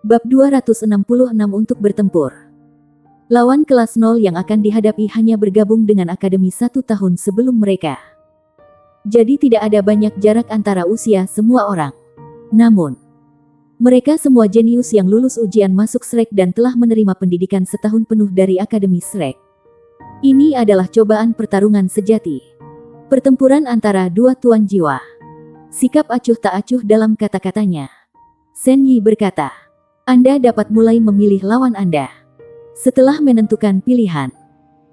Bab 266 untuk bertempur. Lawan kelas 0 yang akan dihadapi hanya bergabung dengan akademi 1 tahun sebelum mereka. Jadi tidak ada banyak jarak antara usia semua orang. Namun, mereka semua jenius yang lulus ujian masuk Shrek dan telah menerima pendidikan setahun penuh dari Akademi Shrek. Ini adalah cobaan pertarungan sejati. Pertempuran antara dua tuan jiwa. Sikap acuh tak acuh dalam kata-katanya. Shen Yi berkata, Anda dapat mulai memilih lawan Anda. Setelah menentukan pilihan,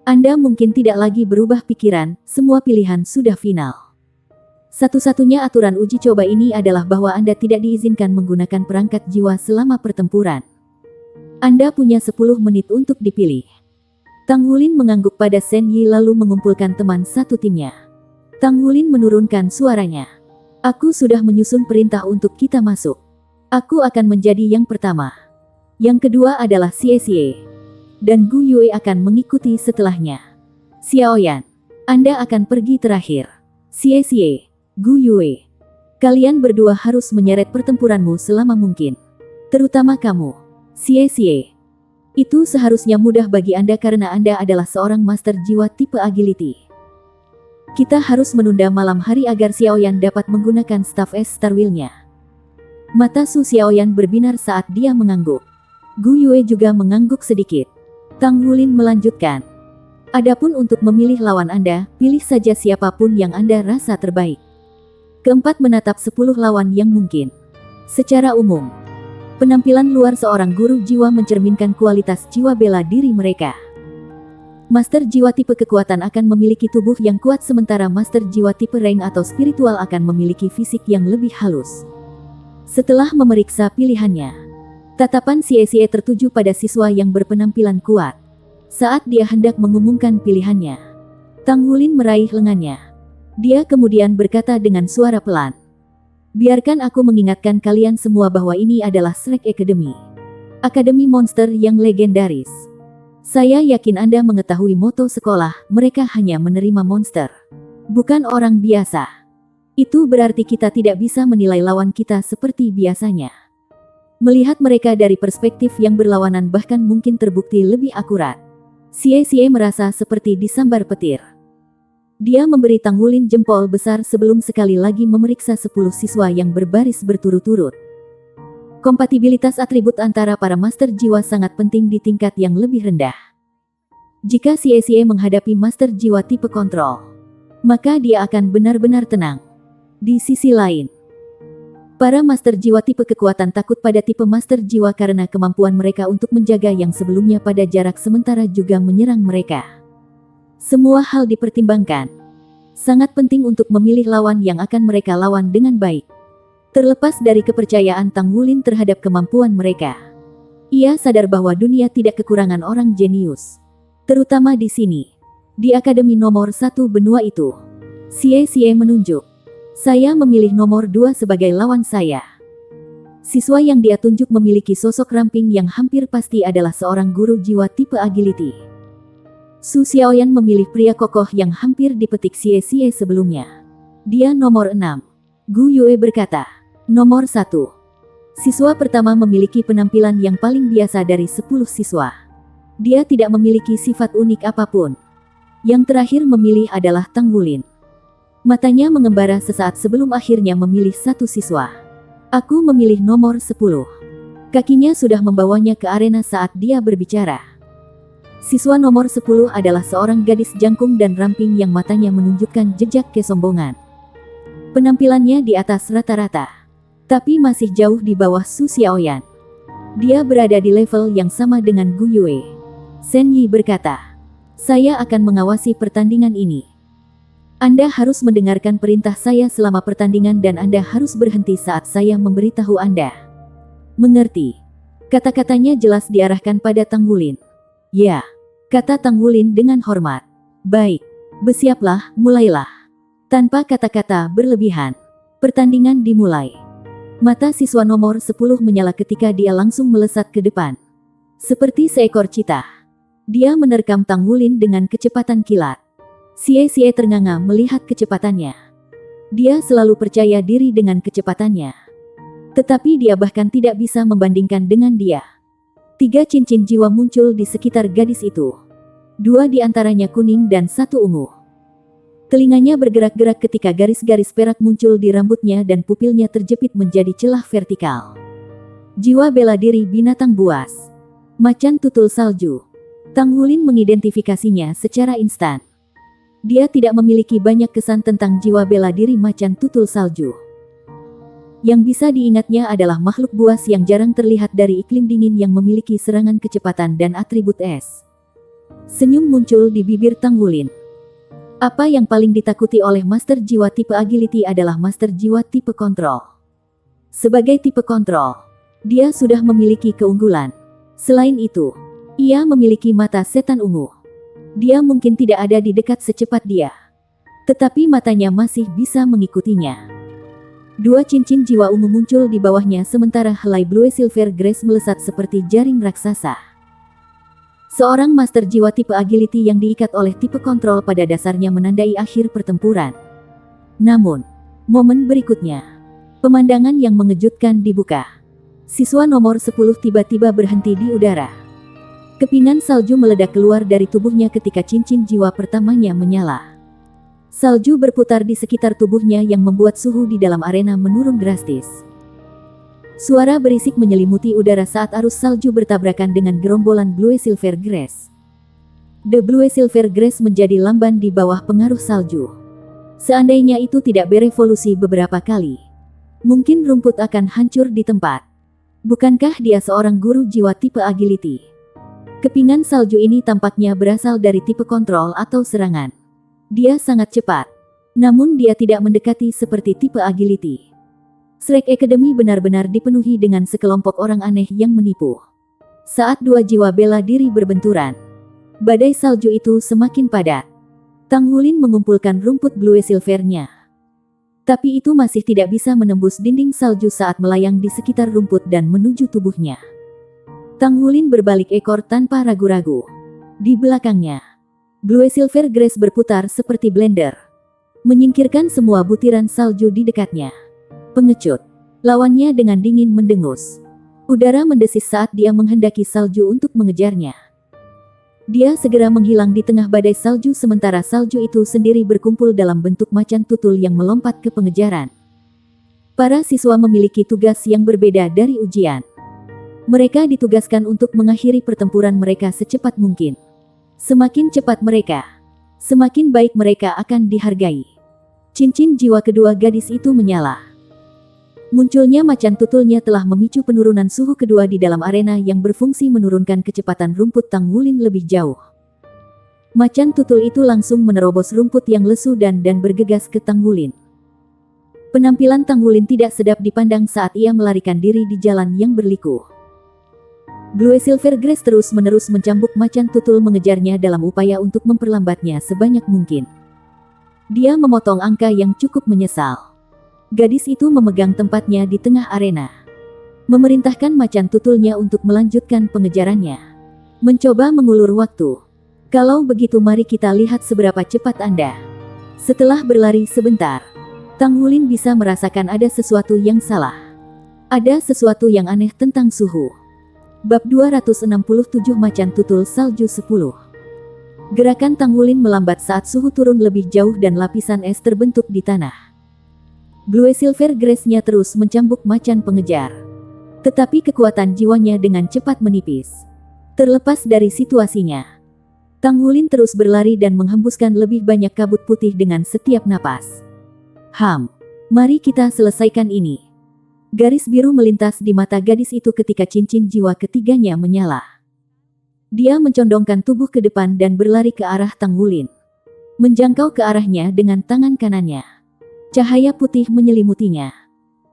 Anda mungkin tidak lagi berubah pikiran, semua pilihan sudah final. Satu-satunya aturan uji coba ini adalah bahwa Anda tidak diizinkan menggunakan perangkat jiwa selama pertempuran. Anda punya 10 menit untuk dipilih. Tang Wulin mengangguk pada Shen Yi lalu mengumpulkan teman satu timnya. Tang Wulin menurunkan suaranya. Aku sudah menyusun perintah untuk kita masuk. Aku akan menjadi yang pertama. Yang kedua adalah Xie Xie. Dan Gu Yue akan mengikuti setelahnya. Xiaoyan, Anda akan pergi terakhir. Xie Xie, Gu Yue. Kalian berdua harus menyeret pertempuranmu selama mungkin. Terutama kamu, Xie Xie. Itu seharusnya mudah bagi Anda karena Anda adalah seorang master jiwa tipe agility. Kita harus menunda malam hari agar Xiaoyan dapat menggunakan staff es Star Wheel-nya. Mata Su Xiaoyan berbinar saat dia mengangguk. Gu Yue juga mengangguk sedikit. Tang Wulin melanjutkan. Adapun untuk memilih lawan Anda, pilih saja siapapun yang Anda rasa terbaik. Keempat menatap 10 lawan yang mungkin. Secara umum, penampilan luar seorang guru jiwa mencerminkan kualitas jiwa bela diri mereka. Master jiwa tipe kekuatan akan memiliki tubuh yang kuat sementara master jiwa tipe rank atau spiritual akan memiliki fisik yang lebih halus. Setelah memeriksa pilihannya, tatapan Xie Xie tertuju pada siswa yang berpenampilan kuat. Saat dia hendak mengumumkan pilihannya, Tang Wulin meraih lengannya. Dia kemudian berkata dengan suara pelan. Biarkan aku mengingatkan kalian semua bahwa ini adalah Shrek Academy. Akademi monster yang legendaris. Saya yakin Anda mengetahui moto sekolah, mereka hanya menerima monster. Bukan orang biasa. Itu berarti kita tidak bisa menilai lawan kita seperti biasanya. Melihat mereka dari perspektif yang berlawanan bahkan mungkin terbukti lebih akurat. Xie Xie merasa seperti disambar petir. Dia memberi Tang Wulin jempol besar sebelum sekali lagi memeriksa 10 siswa yang berbaris berturut-turut. Kompatibilitas atribut antara para master jiwa sangat penting di tingkat yang lebih rendah. Jika Xie Xie menghadapi master jiwa tipe kontrol, maka dia akan benar-benar tenang. Di sisi lain, para master jiwa tipe kekuatan takut pada tipe master jiwa karena kemampuan mereka untuk menjaga yang sebelumnya pada jarak sementara juga menyerang mereka. Semua hal dipertimbangkan. Sangat penting untuk memilih lawan yang akan mereka lawan dengan baik. Terlepas dari kepercayaan Tang Wulin terhadap kemampuan mereka, ia sadar bahwa dunia tidak kekurangan orang jenius. Terutama di sini, di akademi nomor 1 benua itu. Xie Xie menunjuk. Saya memilih nomor 2 sebagai lawan saya. Siswa yang dia tunjuk memiliki sosok ramping yang hampir pasti adalah seorang guru jiwa tipe agility. Su Xiaoyan memilih pria kokoh yang hampir dipetik Xie Xie sebelumnya. Dia nomor 6. Gu Yue berkata. Nomor 1. Siswa pertama memiliki penampilan yang paling biasa dari 10 siswa. Dia tidak memiliki sifat unik apapun. Yang terakhir memilih adalah Tang Wulin. Matanya mengembara sesaat sebelum akhirnya memilih satu siswa. Aku memilih nomor 10. Kakinya sudah membawanya ke arena saat dia berbicara. Siswa nomor 10 adalah seorang gadis jangkung dan ramping yang matanya menunjukkan jejak kesombongan. Penampilannya di atas rata-rata. Tapi masih jauh di bawah Su Xiaoyan. Dia berada di level yang sama dengan Gu Yue. Shen Yi berkata, saya akan mengawasi pertandingan ini. Anda harus mendengarkan perintah saya selama pertandingan dan Anda harus berhenti saat saya memberitahu Anda. Mengerti? Kata-katanya jelas diarahkan pada Tang Wulin. Ya, kata Tang Wulin dengan hormat. Baik, bersiaplah, mulailah. Tanpa kata-kata berlebihan, pertandingan dimulai. Mata siswa nomor 10 menyala ketika dia langsung melesat ke depan. Seperti seekor citah. Dia menerkam Tang Wulin dengan kecepatan kilat. Xie Xie ternganga melihat kecepatannya. Dia selalu percaya diri dengan kecepatannya. Tetapi dia bahkan tidak bisa membandingkan dengan dia. 3 cincin jiwa muncul di sekitar gadis itu. 2 di antaranya kuning dan 1 ungu. Telinganya bergerak-gerak ketika garis-garis perak muncul di rambutnya dan pupilnya terjepit menjadi celah vertikal. Jiwa bela diri binatang buas. Macan tutul salju. Tang Wulin mengidentifikasinya secara instan. Dia tidak memiliki banyak kesan tentang jiwa bela diri macan tutul salju. Yang bisa diingatnya adalah makhluk buas yang jarang terlihat dari iklim dingin yang memiliki serangan kecepatan dan atribut es. Senyum muncul di bibir Tang Wulin. Apa yang paling ditakuti oleh Master Jiwa tipe Agility adalah Master Jiwa tipe Kontrol. Sebagai tipe kontrol, dia sudah memiliki keunggulan. Selain itu, ia memiliki mata setan ungu. Dia mungkin tidak ada di dekat secepat dia, tetapi matanya masih bisa mengikutinya. 2 cincin jiwa ungu muncul di bawahnya sementara helai Blue Silver Grace melesat seperti jaring raksasa. Seorang master jiwa tipe agility yang diikat oleh tipe kontrol pada dasarnya menandai akhir pertempuran. Namun, momen berikutnya, pemandangan yang mengejutkan dibuka. Siswa nomor 10 tiba-tiba berhenti di udara. Kepingan salju meledak keluar dari tubuhnya ketika cincin jiwa pertamanya menyala. Salju berputar di sekitar tubuhnya yang membuat suhu di dalam arena menurun drastis. Suara berisik menyelimuti udara saat arus salju bertabrakan dengan gerombolan Blue Silver Grace. The Blue Silver Grace menjadi lamban di bawah pengaruh salju. Seandainya itu tidak berevolusi beberapa kali, mungkin rumput akan hancur di tempat. Bukankah dia seorang guru jiwa tipe agility? Kepingan salju ini tampaknya berasal dari tipe kontrol atau serangan. Dia sangat cepat, namun dia tidak mendekati seperti tipe agility. Shrek Academy benar-benar dipenuhi dengan sekelompok orang aneh yang menipu. Saat 2 jiwa bela diri berbenturan, badai salju itu semakin padat. Tang Wulin mengumpulkan rumput Blue Silver-nya. Tapi itu masih tidak bisa menembus dinding salju saat melayang di sekitar rumput dan menuju tubuhnya. Tang Wulin berbalik ekor tanpa ragu-ragu. Di belakangnya, Blue Silver Grace berputar seperti blender, menyingkirkan semua butiran salju di dekatnya. Pengecut, lawannya dengan dingin mendengus. Udara mendesis saat dia menghendaki salju untuk mengejarnya. Dia segera menghilang di tengah badai salju sementara salju itu sendiri berkumpul dalam bentuk macan tutul yang melompat ke pengejaran. Para siswa memiliki tugas yang berbeda dari ujian. Mereka ditugaskan untuk mengakhiri pertempuran mereka secepat mungkin. Semakin cepat mereka, semakin baik mereka akan dihargai. Cincin jiwa kedua gadis itu menyala. Munculnya macan tutulnya telah memicu penurunan suhu kedua di dalam arena yang berfungsi menurunkan kecepatan rumput Tang Wulin lebih jauh. Macan tutul itu langsung menerobos rumput yang lesu dan bergegas ke Tang Wulin. Penampilan Tang Wulin tidak sedap dipandang saat ia melarikan diri di jalan yang berliku. Blue Silver Grace terus-menerus mencambuk macan tutul mengejarnya dalam upaya untuk memperlambatnya sebanyak mungkin. Dia memotong angka yang cukup menyesal. Gadis itu memegang tempatnya di tengah arena, memerintahkan macan tutulnya untuk melanjutkan pengejarannya. Mencoba mengulur waktu. Kalau begitu mari kita lihat seberapa cepat Anda. Setelah berlari sebentar, Tang Wulin bisa merasakan ada sesuatu yang salah. Ada sesuatu yang aneh tentang suhu. Bab 267 Macan Tutul Salju 10. Gerakan Tang Wulin melambat saat suhu turun lebih jauh dan lapisan es terbentuk di tanah. Blue Silver Grace-nya terus mencambuk macan pengejar. Tetapi kekuatan jiwanya dengan cepat menipis. Terlepas dari situasinya, Tang Wulin terus berlari dan menghembuskan lebih banyak kabut putih dengan setiap napas. Mari kita selesaikan ini. Garis biru melintas di mata gadis itu ketika cincin jiwa ketiganya menyala. Dia mencondongkan tubuh ke depan dan berlari ke arah Tang Wulin. Menjangkau ke arahnya dengan tangan kanannya. Cahaya putih menyelimutinya,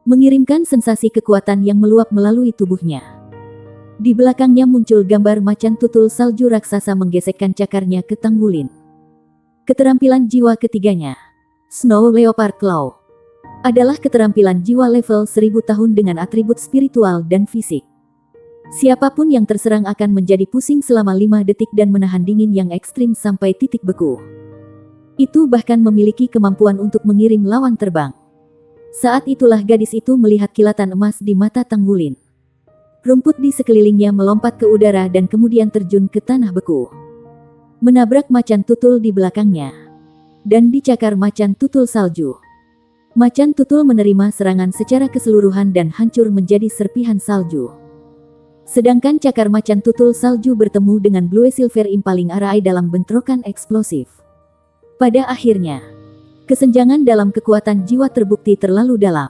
mengirimkan sensasi kekuatan yang meluap melalui tubuhnya. Di belakangnya muncul gambar macan tutul salju raksasa menggesekkan cakarnya ke Tang Wulin. Keterampilan jiwa ketiganya, Snow Leopard Claw, adalah keterampilan jiwa level 1000 tahun dengan atribut spiritual dan fisik. Siapapun yang terserang akan menjadi pusing selama 5 detik dan menahan dingin yang ekstrim sampai titik beku. Itu bahkan memiliki kemampuan untuk mengirim lawan terbang. Saat itulah gadis itu melihat kilatan emas di mata Tanggulin. Rumput di sekelilingnya melompat ke udara dan kemudian terjun ke tanah beku. Menabrak macan tutul di belakangnya. Dan dicakar macan tutul salju. Macan tutul menerima serangan secara keseluruhan dan hancur menjadi serpihan salju. Sedangkan cakar macan tutul salju bertemu dengan Blue Silver Impaling Arai dalam bentrokan eksplosif. Pada akhirnya, kesenjangan dalam kekuatan jiwa terbukti terlalu dalam.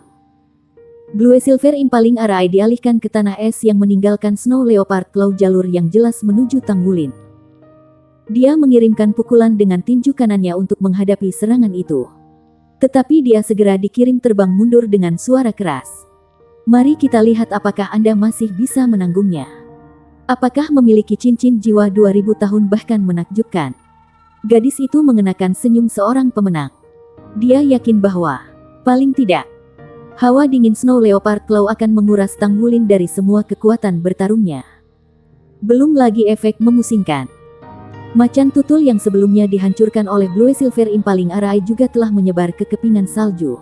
Blue Silver Impaling Arai dialihkan ke tanah es yang meninggalkan Snow Leopard Claw jalur yang jelas menuju Tanggulin. Dia mengirimkan pukulan dengan tinju kanannya untuk menghadapi serangan itu. Tetapi dia segera dikirim terbang mundur dengan suara keras. Mari kita lihat apakah Anda masih bisa menanggungnya. Apakah memiliki cincin jiwa 2000 tahun bahkan menakjubkan. Gadis itu mengenakan senyum seorang pemenang. Dia yakin bahwa, paling tidak, hawa dingin Snow Leopard Claw akan menguras Tanggulin dari semua kekuatan bertarungnya. Belum lagi efek memusingkan. Macan tutul yang sebelumnya dihancurkan oleh Blue Silver Impaling Arai juga telah menyebar ke kepingan salju.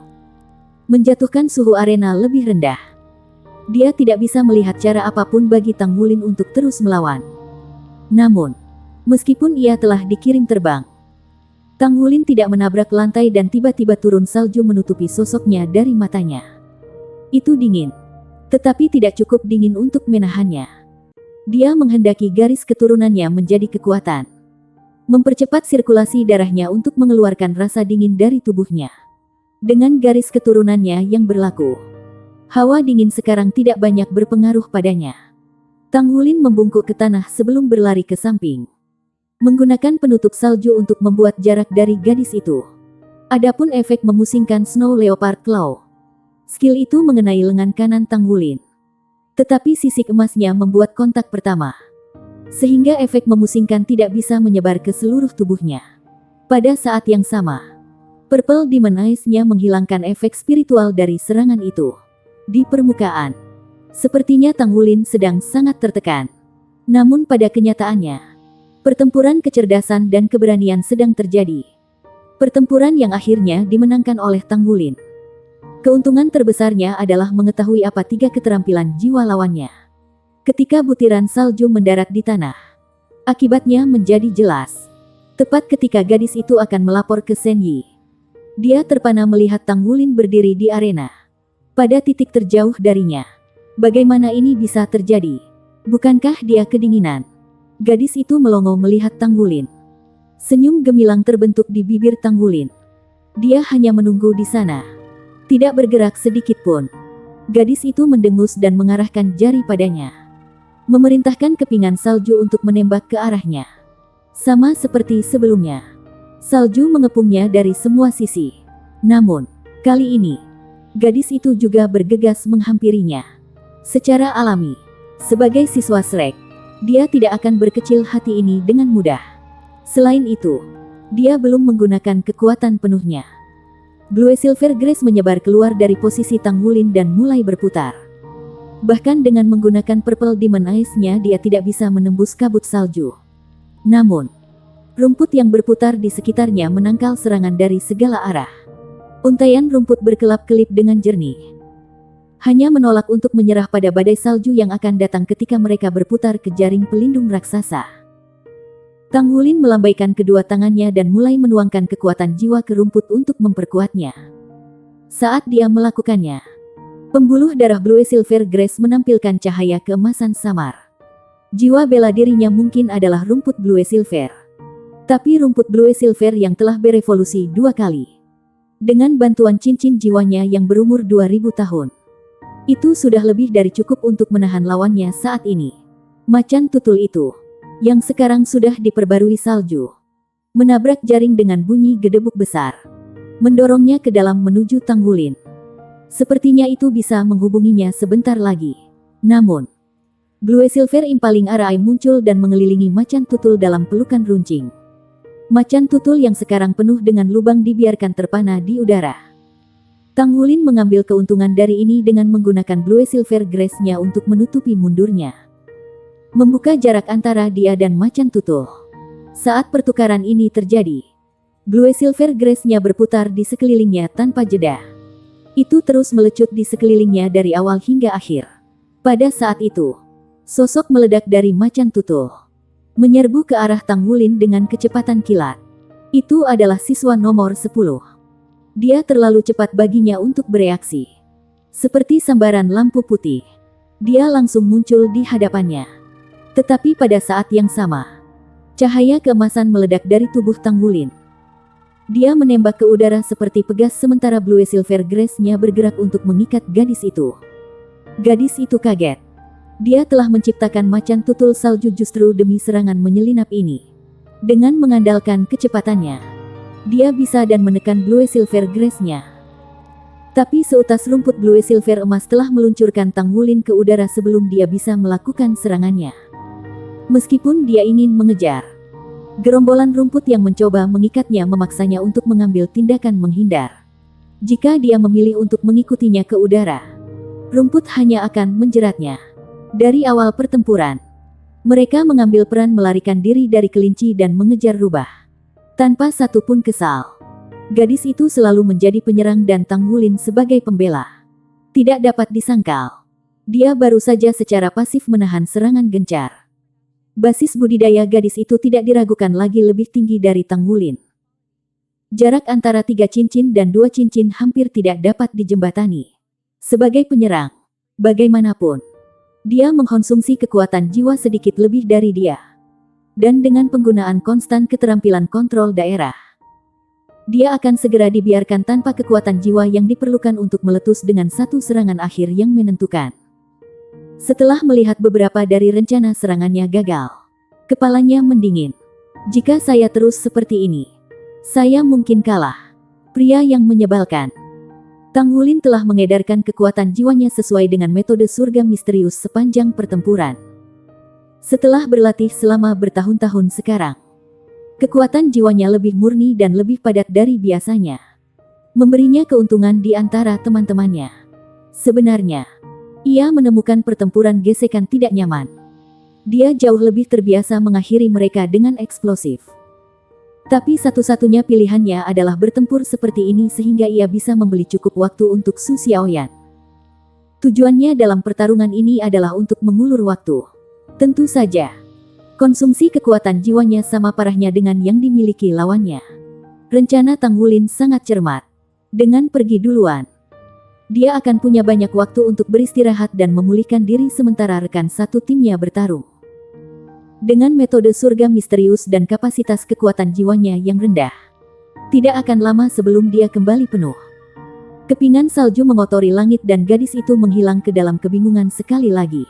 Menjatuhkan suhu arena lebih rendah. Dia tidak bisa melihat cara apapun bagi Tanggulin untuk terus melawan. Namun, meskipun ia telah dikirim terbang, Tanggulin tidak menabrak lantai dan tiba-tiba turun salju menutupi sosoknya dari matanya. Itu dingin. Tetapi tidak cukup dingin untuk menahannya. Dia menghendaki garis keturunannya menjadi kekuatan. Mempercepat sirkulasi darahnya untuk mengeluarkan rasa dingin dari tubuhnya. Dengan garis keturunannya yang berlaku, hawa dingin sekarang tidak banyak berpengaruh padanya. Tanggulin membungkuk ke tanah sebelum berlari ke samping. Menggunakan penutup salju untuk membuat jarak dari gadis itu. Adapun efek memusingkan Snow Leopard Claw. Skill itu mengenai lengan kanan Tanggulin. Tetapi sisik emasnya membuat kontak pertama. Sehingga efek memusingkan tidak bisa menyebar ke seluruh tubuhnya. Pada saat yang sama, Purple Demon Eyes-nya menghilangkan efek spiritual dari serangan itu. Di permukaan, sepertinya Tanggulin sedang sangat tertekan. Namun pada kenyataannya, pertempuran kecerdasan dan keberanian sedang terjadi. Pertempuran yang akhirnya dimenangkan oleh Tanggulin. Keuntungan terbesarnya adalah mengetahui apa 3 keterampilan jiwa lawannya. Ketika butiran salju mendarat di tanah, akibatnya menjadi jelas. Tepat ketika gadis itu akan melapor ke Senyi, dia terpana melihat Tanggulin berdiri di arena. Pada titik terjauh darinya. Bagaimana ini bisa terjadi? Bukankah dia kedinginan? Gadis itu melongo melihat Tanggulin. Senyum gemilang terbentuk di bibir Tanggulin. Dia hanya menunggu di sana. Tidak bergerak sedikit pun. Gadis itu mendengus dan mengarahkan jari padanya. Memerintahkan kepingan salju untuk menembak ke arahnya. Sama seperti sebelumnya. Salju mengepungnya dari semua sisi. Namun, kali ini, gadis itu juga bergegas menghampirinya. Secara alami, sebagai siswa Shrek, dia tidak akan berkecil hati ini dengan mudah. Selain itu, dia belum menggunakan kekuatan penuhnya. Blue Silver Grace menyebar keluar dari posisi Tanggulin dan mulai berputar. Bahkan dengan menggunakan Purple Demon Eyes-nya dia tidak bisa menembus kabut salju. Namun, rumput yang berputar di sekitarnya menangkal serangan dari segala arah. Untaian rumput berkelap-kelip dengan jernih. Hanya menolak untuk menyerah pada badai salju yang akan datang ketika mereka berputar ke jaring pelindung raksasa. Tanggulin melambaikan kedua tangannya dan mulai menuangkan kekuatan jiwa ke rumput untuk memperkuatnya. Saat dia melakukannya, pembuluh darah Blue Silver Grace menampilkan cahaya keemasan samar. Jiwa bela dirinya mungkin adalah rumput Blue Silver. Tapi rumput Blue Silver yang telah berevolusi 2 kali. Dengan bantuan cincin jiwanya yang berumur 2000 tahun. Itu sudah lebih dari cukup untuk menahan lawannya saat ini. Macan tutul itu, yang sekarang sudah diperbarui salju, menabrak jaring dengan bunyi gedebuk besar. Mendorongnya ke dalam menuju Tanggulin. Sepertinya itu bisa menghubunginya sebentar lagi. Namun, Blue Silver Impaling Arai muncul dan mengelilingi macan tutul dalam pelukan runcing. Macan tutul yang sekarang penuh dengan lubang dibiarkan terpana di udara. Tanggulin mengambil keuntungan dari ini dengan menggunakan Blue Silver Grace-nya untuk menutupi mundurnya. Membuka jarak antara dia dan macan tutul. Saat pertukaran ini terjadi, Blue Silver Grace-nya berputar di sekelilingnya tanpa jeda. Itu terus melecut di sekelilingnya dari awal hingga akhir. Pada saat itu, sosok meledak dari macan tutul, menyerbu ke arah Tang Wulin dengan kecepatan kilat. Itu adalah siswa nomor 10. Dia terlalu cepat baginya untuk bereaksi. Seperti sambaran lampu putih, dia langsung muncul di hadapannya. Tetapi pada saat yang sama, cahaya keemasan meledak dari tubuh Tang Wulin. Dia menembak ke udara seperti pegas sementara Blue Silver Grace-nya bergerak untuk mengikat gadis itu. Gadis itu kaget. Dia telah menciptakan macan tutul salju justru demi serangan menyelinap ini. Dengan mengandalkan kecepatannya, dia bisa dan menekan Blue Silver Grace-nya. Tapi seutas rumput Blue Silver emas telah meluncurkan Tang Wulin ke udara sebelum dia bisa melakukan serangannya. Meskipun dia ingin mengejar, gerombolan rumput yang mencoba mengikatnya memaksanya untuk mengambil tindakan menghindar. Jika dia memilih untuk mengikutinya ke udara, rumput hanya akan menjeratnya. Dari awal pertempuran, mereka mengambil peran melarikan diri dari kelinci dan mengejar rubah. Tanpa satupun kesal, gadis itu selalu menjadi penyerang dan Tang Wulin sebagai pembela. Tidak dapat disangkal, dia baru saja secara pasif menahan serangan gencar. Basis budidaya gadis itu tidak diragukan lagi lebih tinggi dari Tang Wulin. Jarak antara 3 cincin dan 2 cincin hampir tidak dapat dijembatani. Sebagai penyerang, bagaimanapun, dia mengkonsumsi kekuatan jiwa sedikit lebih dari dia. Dan dengan penggunaan konstan keterampilan kontrol daerah, dia akan segera dibiarkan tanpa kekuatan jiwa yang diperlukan untuk meletus dengan satu serangan akhir yang menentukan. Setelah melihat beberapa dari rencana serangannya gagal, kepalanya mendingin. Jika saya terus seperti ini, saya mungkin kalah. Pria yang menyebalkan. Tang Wulin telah mengedarkan kekuatan jiwanya sesuai dengan metode surga misterius sepanjang pertempuran. Setelah berlatih selama bertahun-tahun sekarang, kekuatan jiwanya lebih murni dan lebih padat dari biasanya, memberinya keuntungan di antara teman-temannya. Sebenarnya, ia menemukan pertempuran gesekan tidak nyaman. Dia jauh lebih terbiasa mengakhiri mereka dengan eksplosif. Tapi satu-satunya pilihannya adalah bertempur seperti ini sehingga ia bisa membeli cukup waktu untuk Su Xiaoyan. Tujuannya dalam pertarungan ini adalah untuk mengulur waktu. Tentu saja, konsumsi kekuatan jiwanya sama parahnya dengan yang dimiliki lawannya. Rencana Tang Wulin sangat cermat. Dengan pergi duluan, dia akan punya banyak waktu untuk beristirahat dan memulihkan diri sementara rekan satu timnya bertarung. Dengan metode surga misterius dan kapasitas kekuatan jiwanya yang rendah, tidak akan lama sebelum dia kembali penuh. Kepingan salju mengotori langit dan gadis itu menghilang ke dalam kebingungan sekali lagi.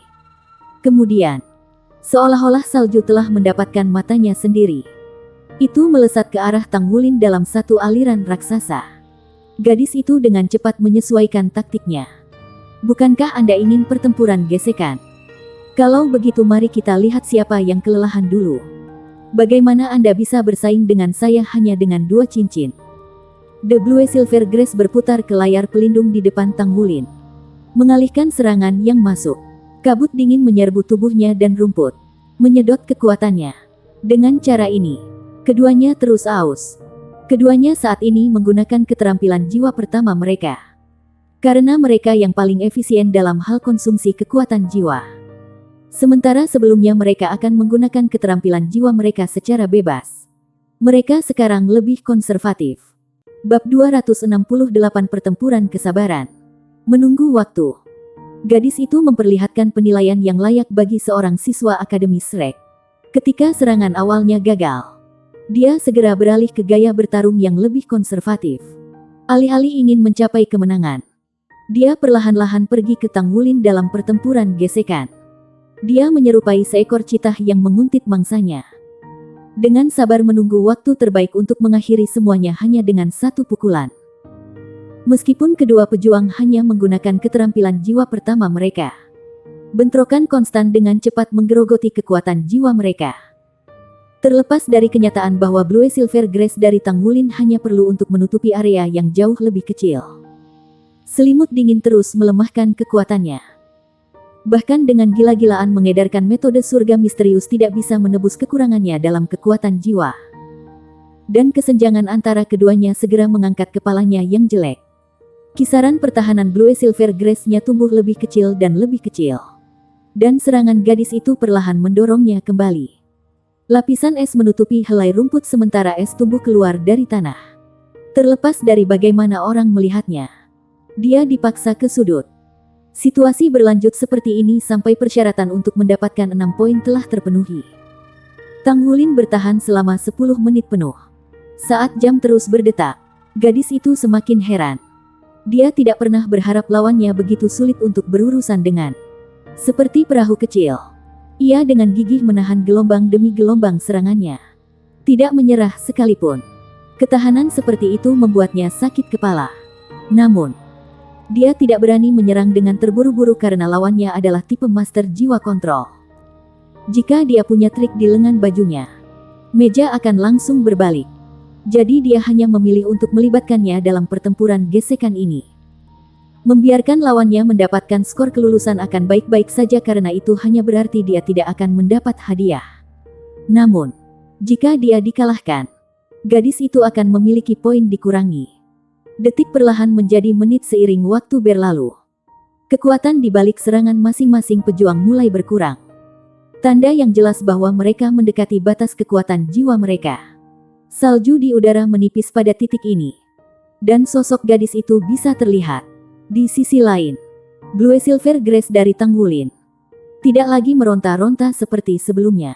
Kemudian, seolah-olah salju telah mendapatkan matanya sendiri. Itu melesat ke arah Tang Wulin dalam satu aliran raksasa. Gadis itu dengan cepat menyesuaikan taktiknya. Bukankah Anda ingin pertempuran gesekan? Kalau begitu mari kita lihat siapa yang kelelahan dulu. Bagaimana Anda bisa bersaing dengan saya hanya dengan 2 cincin? The Blue Silver Grace berputar ke layar pelindung di depan Tang Wulin, mengalihkan serangan yang masuk. Kabut dingin menyerbu tubuhnya dan rumput, menyedot kekuatannya. Dengan cara ini, keduanya terus aus. Keduanya saat ini menggunakan keterampilan jiwa pertama mereka. Karena mereka yang paling efisien dalam hal konsumsi kekuatan jiwa. Sementara sebelumnya mereka akan menggunakan keterampilan jiwa mereka secara bebas. Mereka sekarang lebih konservatif. Bab 268 Pertempuran Kesabaran. Menunggu waktu. Gadis itu memperlihatkan penilaian yang layak bagi seorang siswa Akademi Shrek. Ketika serangan awalnya gagal, dia segera beralih ke gaya bertarung yang lebih konservatif. Alih-alih ingin mencapai kemenangan, dia perlahan-lahan pergi ke Tang Wulin dalam pertempuran gesekan. Dia menyerupai seekor citah yang menguntit mangsanya. Dengan sabar menunggu waktu terbaik untuk mengakhiri semuanya hanya dengan satu pukulan. Meskipun kedua pejuang hanya menggunakan keterampilan jiwa pertama mereka, bentrokan konstan dengan cepat menggerogoti kekuatan jiwa mereka. Terlepas dari kenyataan bahwa Blue Silver Grace dari Tang Wulin hanya perlu untuk menutupi area yang jauh lebih kecil, selimut dingin terus melemahkan kekuatannya. Bahkan dengan gila-gilaan mengedarkan metode surga misterius tidak bisa menebus kekurangannya dalam kekuatan jiwa. Dan kesenjangan antara keduanya segera mengangkat kepalanya yang jelek. Kisaran pertahanan Blue Silver Grace-nya tumbuh lebih kecil dan lebih kecil. Dan serangan gadis itu perlahan mendorongnya kembali. Lapisan es menutupi helai rumput sementara es tumbuh keluar dari tanah. Terlepas dari bagaimana orang melihatnya, dia dipaksa ke sudut. Situasi berlanjut seperti ini sampai persyaratan untuk mendapatkan 6 poin telah terpenuhi. Tang Wulin bertahan selama 10 menit penuh. Saat jam terus berdetak, gadis itu semakin heran. Dia tidak pernah berharap lawannya begitu sulit untuk berurusan dengan. Seperti perahu kecil, ia dengan gigih menahan gelombang demi gelombang serangannya. Tidak menyerah sekalipun. Ketahanan seperti itu membuatnya sakit kepala. Namun, dia tidak berani menyerang dengan terburu-buru karena lawannya adalah tipe master jiwa kontrol. Jika dia punya trik di lengan bajunya, meja akan langsung berbalik. Jadi dia hanya memilih untuk melibatkannya dalam pertempuran gesekan ini. Membiarkan lawannya mendapatkan skor kelulusan akan baik-baik saja karena itu hanya berarti dia tidak akan mendapat hadiah. Namun, jika dia dikalahkan, gadis itu akan memiliki poin dikurangi. Detik perlahan menjadi menit seiring waktu berlalu. Kekuatan di balik serangan masing-masing pejuang mulai berkurang. Tanda yang jelas bahwa mereka mendekati batas kekuatan jiwa mereka. Salju di udara menipis pada titik ini. Dan sosok gadis itu bisa terlihat. Di sisi lain, Blue Silver Grace dari Tang Wulin tidak lagi meronta-ronta seperti sebelumnya.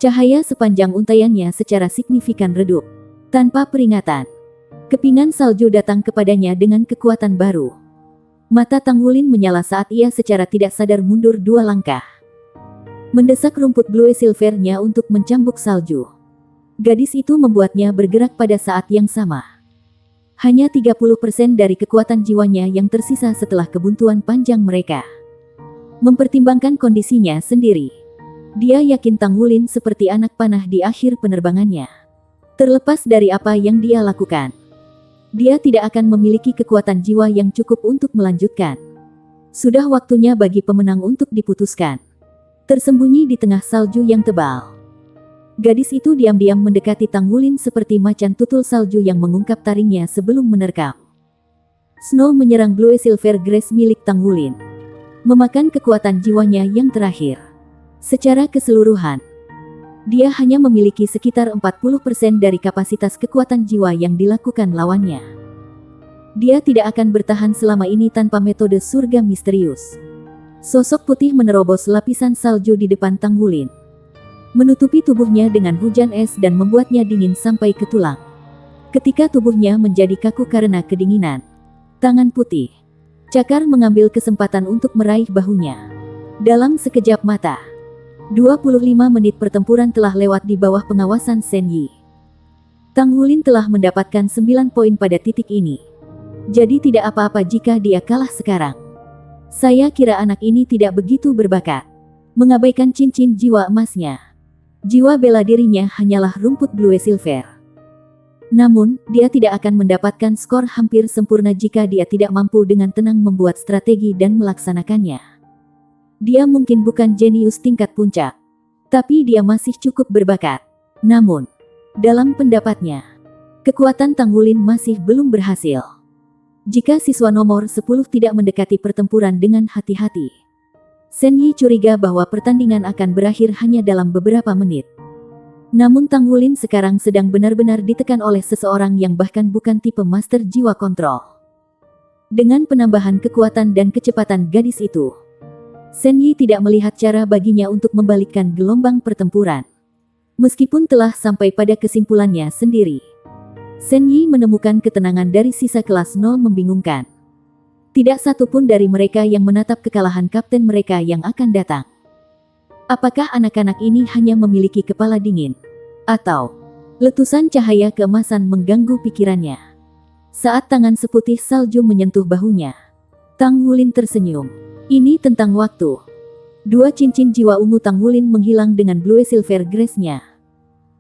Cahaya sepanjang untaiannya secara signifikan redup. Tanpa peringatan, kepingan salju datang kepadanya dengan kekuatan baru. Mata Tang Wulin menyala saat ia secara tidak sadar mundur 2 langkah. Mendesak rumput Blue Silver-nya untuk mencambuk salju. Gadis itu membuatnya bergerak pada saat yang sama. Hanya 30% dari kekuatan jiwanya yang tersisa setelah kebuntuan panjang mereka. Mempertimbangkan kondisinya sendiri, dia yakin Tang Wulin seperti anak panah di akhir penerbangannya. Terlepas dari apa yang dia lakukan, dia tidak akan memiliki kekuatan jiwa yang cukup untuk melanjutkan. Sudah waktunya bagi pemenang untuk diputuskan. Tersembunyi di tengah salju yang tebal, gadis itu diam-diam mendekati Tang Wulin seperti macan tutul salju yang mengungkap taringnya sebelum menerkam. Snow menyerang Blue Silver Grace milik Tang Wulin, memakan kekuatan jiwanya yang terakhir. Secara keseluruhan, dia hanya memiliki sekitar 40% dari kapasitas kekuatan jiwa yang dilakukan lawannya. Dia tidak akan bertahan selama ini tanpa metode surga misterius. Sosok putih menerobos lapisan salju di depan Tang Wulin, menutupi tubuhnya dengan hujan es dan membuatnya dingin sampai ke tulang. Ketika tubuhnya menjadi kaku karena kedinginan, tangan putih cakar mengambil kesempatan untuk meraih bahunya. Dalam sekejap mata, 25 menit pertempuran telah lewat di bawah pengawasan Shen Yi. Tang Wulin telah mendapatkan 9 poin pada titik ini. Jadi tidak apa-apa jika dia kalah sekarang. Saya kira anak ini tidak begitu berbakat. Mengabaikan cincin jiwa emasnya. Jiwa bela dirinya hanyalah rumput Blue Silver. Namun, dia tidak akan mendapatkan skor hampir sempurna jika dia tidak mampu dengan tenang membuat strategi dan melaksanakannya. Dia mungkin bukan jenius tingkat puncak, tapi dia masih cukup berbakat. Namun, dalam pendapatnya, kekuatan Tang Wulin masih belum berhasil. Jika siswa nomor 10 tidak mendekati pertempuran dengan hati-hati, Shen Yi curiga bahwa pertandingan akan berakhir hanya dalam beberapa menit. Namun Tang Wulin sekarang sedang benar-benar ditekan oleh seseorang yang bahkan bukan tipe master jiwa kontrol. Dengan penambahan kekuatan dan kecepatan gadis itu, Shen Yi tidak melihat cara baginya untuk membalikkan gelombang pertempuran. Meskipun telah sampai pada kesimpulannya sendiri, Shen Yi menemukan ketenangan dari sisa kelas 0 membingungkan. Tidak satu pun dari mereka yang menatap kekalahan kapten mereka yang akan datang. Apakah anak-anak ini hanya memiliki kepala dingin? Atau letusan cahaya keemasan mengganggu pikirannya? Saat tangan seputih salju menyentuh bahunya, Tang Wulin tersenyum. Ini tentang waktu. 2 cincin jiwa ungu Tang Wulin menghilang dengan Blue Silver Grace-nya.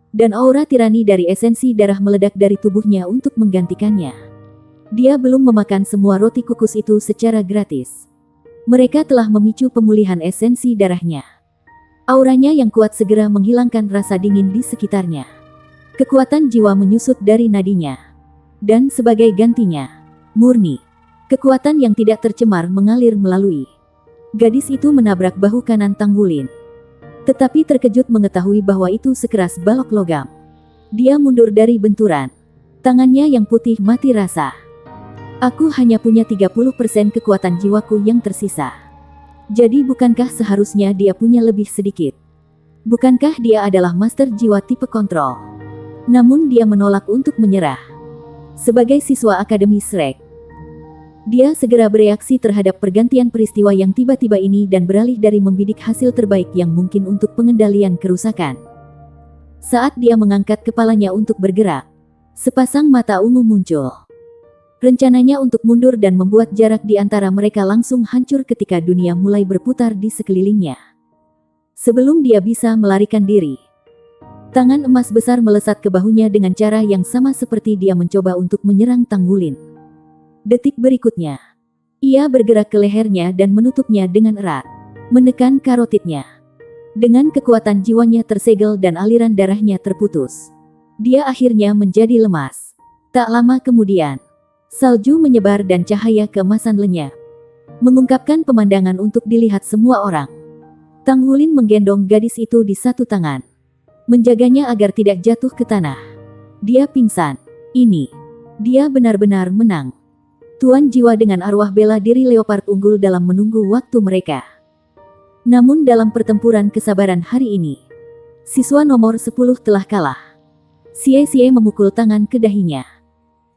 Dan aura tirani dari esensi darah meledak dari tubuhnya untuk menggantikannya. Dia belum memakan semua roti kukus itu secara gratis. Mereka telah memicu pemulihan esensi darahnya. Auranya yang kuat segera menghilangkan rasa dingin di sekitarnya. Kekuatan jiwa menyusut dari nadinya. Dan sebagai gantinya, murni, Kekuatan yang tidak tercemar mengalir melalui. Gadis itu menabrak bahu kanan Tanggulin. Tetapi terkejut mengetahui bahwa itu sekeras balok logam. Dia mundur dari benturan. Tangannya yang putih mati rasa. Aku hanya punya 30% kekuatan jiwaku yang tersisa. Jadi bukankah seharusnya dia punya lebih sedikit? Bukankah dia adalah master jiwa tipe kontrol? Namun dia menolak untuk menyerah. Sebagai siswa Akademi Shrek, dia segera bereaksi terhadap pergantian peristiwa yang tiba-tiba ini dan beralih dari membidik hasil terbaik yang mungkin untuk pengendalian kerusakan. Saat dia mengangkat kepalanya untuk bergerak, sepasang mata ungu muncul. Rencananya untuk mundur dan membuat jarak di antara mereka langsung hancur ketika dunia mulai berputar di sekelilingnya. Sebelum dia bisa melarikan diri, tangan emas besar melesat ke bahunya dengan cara yang sama seperti dia mencoba untuk menyerang Tanggulin. Detik berikutnya, ia bergerak ke lehernya dan menutupnya dengan erat, menekan karotidnya. Dengan kekuatan jiwanya tersegel dan aliran darahnya terputus, dia akhirnya menjadi lemas. Tak lama kemudian, salju menyebar dan cahaya keemasan lenyap, mengungkapkan pemandangan untuk dilihat semua orang. Tanggulin menggendong gadis itu di satu tangan, menjaganya agar tidak jatuh ke tanah. Dia pingsan. Dia benar-benar menang. Tuan jiwa dengan arwah bela diri leopard unggul dalam menunggu waktu mereka. Namun dalam pertempuran kesabaran hari ini, siswa nomor 10 telah kalah. Xie memukul tangan ke dahinya.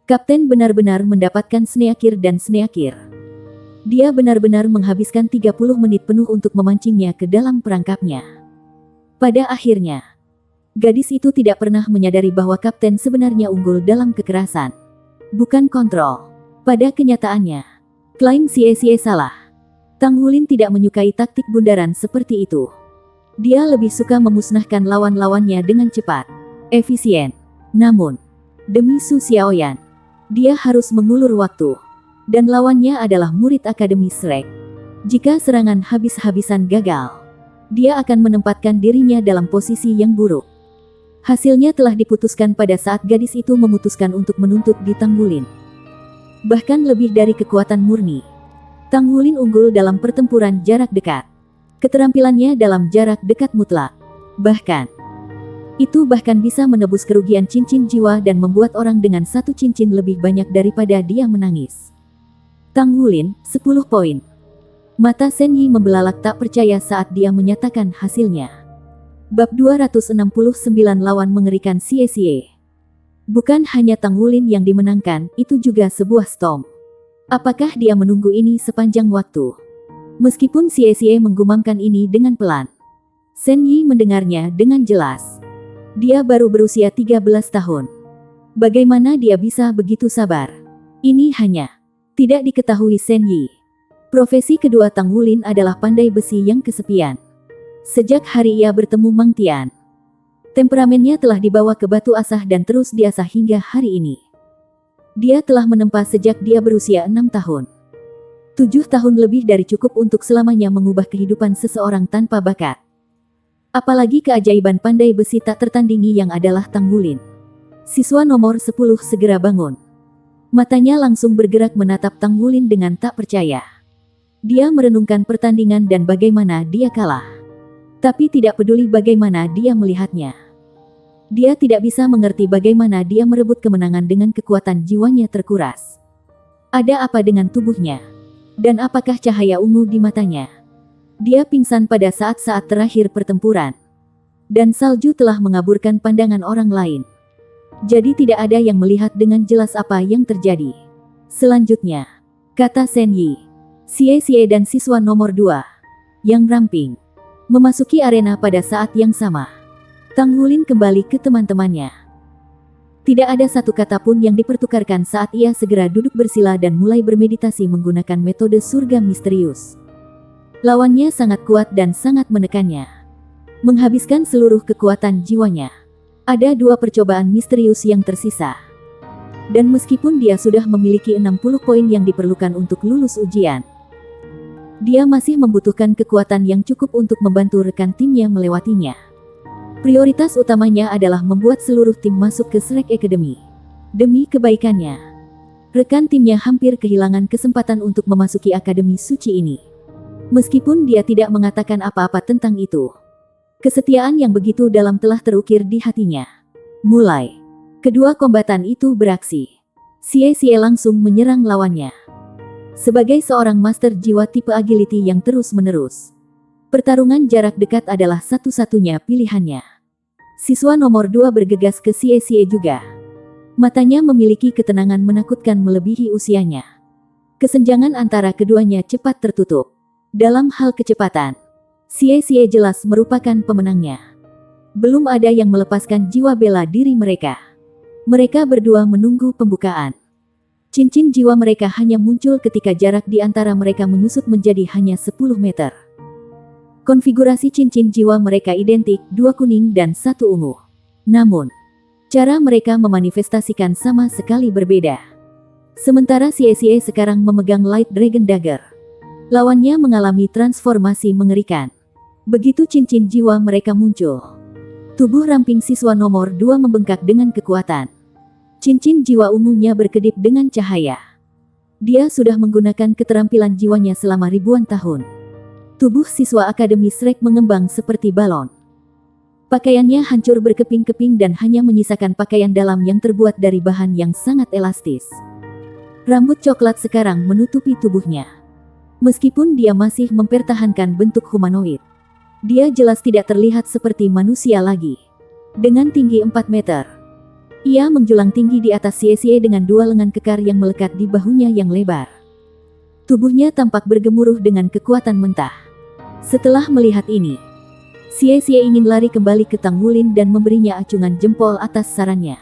Kapten benar-benar mendapatkan sneakir dan sneakir. Dia benar-benar menghabiskan 30 menit penuh untuk memancingnya ke dalam perangkapnya. Pada akhirnya, gadis itu tidak pernah menyadari bahwa kapten sebenarnya unggul dalam kekerasan, bukan kontrol. Pada kenyataannya, klaim Xie salah. Tanggulin tidak menyukai taktik bundaran seperti itu. Dia lebih suka memusnahkan lawan-lawannya dengan cepat, efisien. Namun, demi Su Xiaoyan, dia harus mengulur waktu. Dan lawannya adalah murid Akademi Shrek. Jika serangan habis-habisan gagal, dia akan menempatkan dirinya dalam posisi yang buruk. Hasilnya telah diputuskan pada saat gadis itu memutuskan untuk menuntut di Tanggulin. Bahkan lebih dari kekuatan murni, Tanggulin unggul dalam pertempuran jarak dekat. Keterampilannya dalam jarak dekat mutlak. Bahkan bisa menebus kerugian cincin jiwa dan membuat orang dengan satu cincin lebih banyak daripada dia menangis. Tanggulin, 10 poin. Mata Shen Yi membelalak tak percaya saat dia menyatakan hasilnya. Bab 269 lawan mengerikan Xie. Bukan hanya Tanggulin yang dimenangkan, itu juga sebuah storm. Apakah dia menunggu ini sepanjang waktu? Meskipun Xie menggumamkan ini dengan pelan, Shen Yi mendengarnya dengan jelas. Dia baru berusia 13 tahun. Bagaimana dia bisa begitu sabar? Ini hanya tidak diketahui Shen Yi. Profesi kedua Tanggulin adalah pandai besi yang kesepian. Sejak hari ia bertemu Mang Tian, temperamennya telah dibawa ke batu asah dan terus diasah hingga hari ini. Dia telah menempa sejak dia berusia 6 tahun. 7 tahun lebih dari cukup untuk selamanya mengubah kehidupan seseorang tanpa bakat. Apalagi keajaiban pandai besi tak tertandingi yang adalah Tanggulin. Siswa nomor 10 segera bangun. Matanya langsung bergerak menatap Tanggulin dengan tak percaya. Dia merenungkan pertandingan dan bagaimana dia kalah. Tapi tidak peduli bagaimana dia melihatnya. Dia tidak bisa mengerti bagaimana dia merebut kemenangan dengan kekuatan jiwanya terkuras. Ada apa dengan tubuhnya? Dan apakah cahaya ungu di matanya? Dia pingsan pada saat-saat terakhir pertempuran. Dan salju telah mengaburkan pandangan orang lain. Jadi tidak ada yang melihat dengan jelas apa yang terjadi. Selanjutnya, kata Shen Yi, Xie dan siswa nomor 2, yang ramping, memasuki arena pada saat yang sama. Tanggulin kembali ke teman-temannya. Tidak ada satu kata pun yang dipertukarkan saat ia segera duduk bersila dan mulai bermeditasi menggunakan metode surga misterius. Lawannya sangat kuat dan sangat menekannya, menghabiskan seluruh kekuatan jiwanya. Ada 2 percobaan misterius yang tersisa. Dan meskipun dia sudah memiliki 60 poin yang diperlukan untuk lulus ujian, dia masih membutuhkan kekuatan yang cukup untuk membantu rekan timnya melewatinya. Prioritas utamanya adalah membuat seluruh tim masuk ke Shrek Academy. Demi kebaikannya. Rekan timnya hampir kehilangan kesempatan untuk memasuki Akademi Suci ini. Meskipun dia tidak mengatakan apa-apa tentang itu. Kesetiaan yang begitu dalam telah terukir di hatinya. Mulai. Kedua kombatan itu beraksi. Xie langsung menyerang lawannya. Sebagai seorang master jiwa tipe agility yang terus-menerus, pertarungan jarak dekat adalah satu-satunya pilihannya. Siswa nomor 2 bergegas ke Xie juga. Matanya memiliki ketenangan menakutkan melebihi usianya. Kesenjangan antara keduanya cepat tertutup. Dalam hal kecepatan, Xie jelas merupakan pemenangnya. Belum ada yang melepaskan jiwa bela diri mereka. Mereka berdua menunggu pembukaan. Cincin jiwa mereka hanya muncul ketika jarak di antara mereka menyusut menjadi hanya 10 meter. Konfigurasi cincin jiwa mereka identik, 2 kuning dan 1 ungu. Namun, cara mereka memanifestasikan sama sekali berbeda. Sementara Xie sekarang memegang Light Dragon Dagger, lawannya mengalami transformasi mengerikan. Begitu cincin jiwa mereka muncul, tubuh ramping siswa nomor 2 membengkak dengan kekuatan. Cincin jiwa ungunya berkedip dengan cahaya. Dia sudah menggunakan keterampilan jiwanya selama ribuan tahun. Tubuh siswa Akademi Shrek mengembang seperti balon. Pakaiannya hancur berkeping-keping dan hanya menyisakan pakaian dalam yang terbuat dari bahan yang sangat elastis. Rambut coklat sekarang menutupi tubuhnya. Meskipun dia masih mempertahankan bentuk humanoid, dia jelas tidak terlihat seperti manusia lagi. Dengan tinggi 4 meter, ia menjulang tinggi di atas Xie dengan 2 lengan kekar yang melekat di bahunya yang lebar. Tubuhnya tampak bergemuruh dengan kekuatan mentah. Setelah melihat ini, Xie ingin lari kembali ke Tang Wulin dan memberinya acungan jempol atas sarannya.